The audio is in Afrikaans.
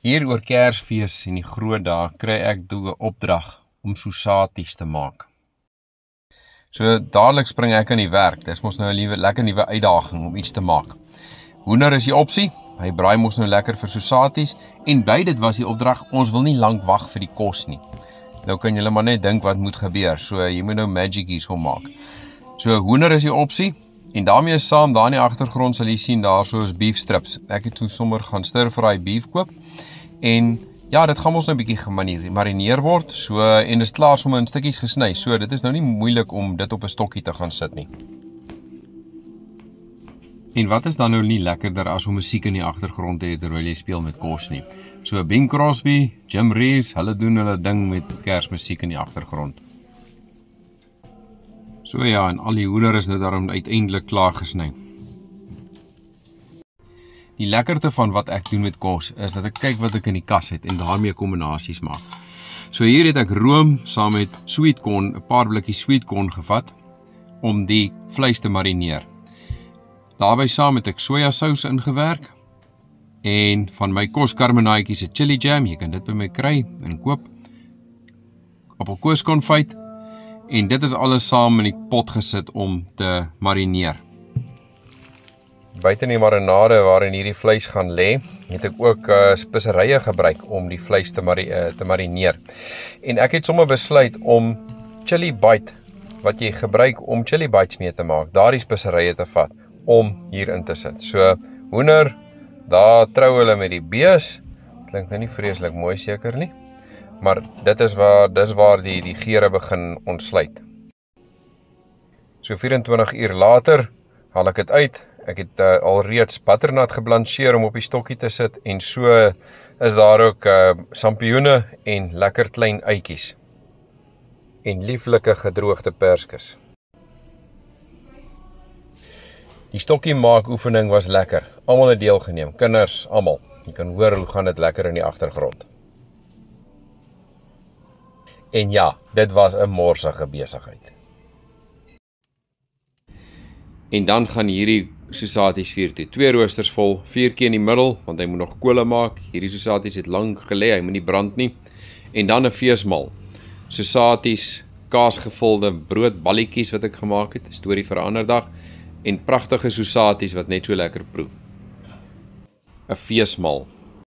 Hier oor Kersfees en die groot dae kry ek toe 'n opdrag om sosaties te maak. So dadelik spring ek aan die werk. Dis mos nou 'n lekker nuwe uitdaging om iets te maak. Hoender is die opsie. Hy braai mos nou lekker vir sosaties en by dit was die opdrag, ons wil nie lank wag vir die kos nie. Nou kan julle maar net dink wat moet gebeur. So jy moet nou magic hierso maak. So hoender is die opsie. En daarmee is saam, daar in die agtergrond sal jy sien, daar so is beef strips. Ek het toe sommer gaan stir-fry beef koop. En ja, dit gaan ons nou 'n bietjie gemarineer word. So en is klaar sommer in stukkies gesny. So dit is nou nie moeilik om dit op 'n stokkie te gaan sit nie. En wat is dan nou nie lekkerder as om musiek in die agtergrond te hê terwyl jy speel met kos nie. So Bing Crosby, Jim Reeves, hulle doen hulle ding met Kersmusiek in die agtergrond. So ja, en al die hoender is nou daarom uiteindelik klaar gesny. Die lekkerte van wat ek doen met kos is dat ek kyk wat ek in die kas het en daarmee kombinasies maak. So hier het ek room saam met sweet corn, 'n paar blikkies sweet corn gevat om die vleis te marineer. Daarby saam het ek sojasous ingewerk en van my koskarbonaatjies 'n chili jam, jy kan dit by my kry en koop. Appelkoeskonfyt en dit is alles saam in die pot gesit om te marineer. Buiten die marinade waarin hierdie vleis gaan lê, het ek ook speserye gebruik om die vleis te marineer. En ek het sommer besluit om chili bite, wat jy gebruik om chili bites mee te maak, daardie speserye te vat, om hierin te sit. So, hoender, daar trou hulle met die bees, klink nou nie vreeslik mooi seker nie, maar dit is waar die geure begin ontsluit. So 24 uur later, haal ek dit uit. Ek het alreeds butternut geblancheer om op die stokkie te sit en so is daar ook sampioene en lekker klein uitjies en lieflike gedroogde perskes. Die stokkie maak oefening was lekker. Almal het deelgeneem, kinders, almal. Jy kan hoor hoe gaan dit lekker in die agtergrond. En ja, dit was 'n morsige besigheid. En dan gaan hierdie sosaties vuur toe. 2 roosters vol, 4 keer in die middel, want hy moet nog kolle maak. Hierdie sosaties het lank gelê, hy moet nie brand nie. En dan 'n feesmaal. Sosaties, kaasgevulde broodballetjies wat ek gemaak het, storie vir 'n ander dag, en pragtige sosaties wat net so lekker proe. 'n feesmaal.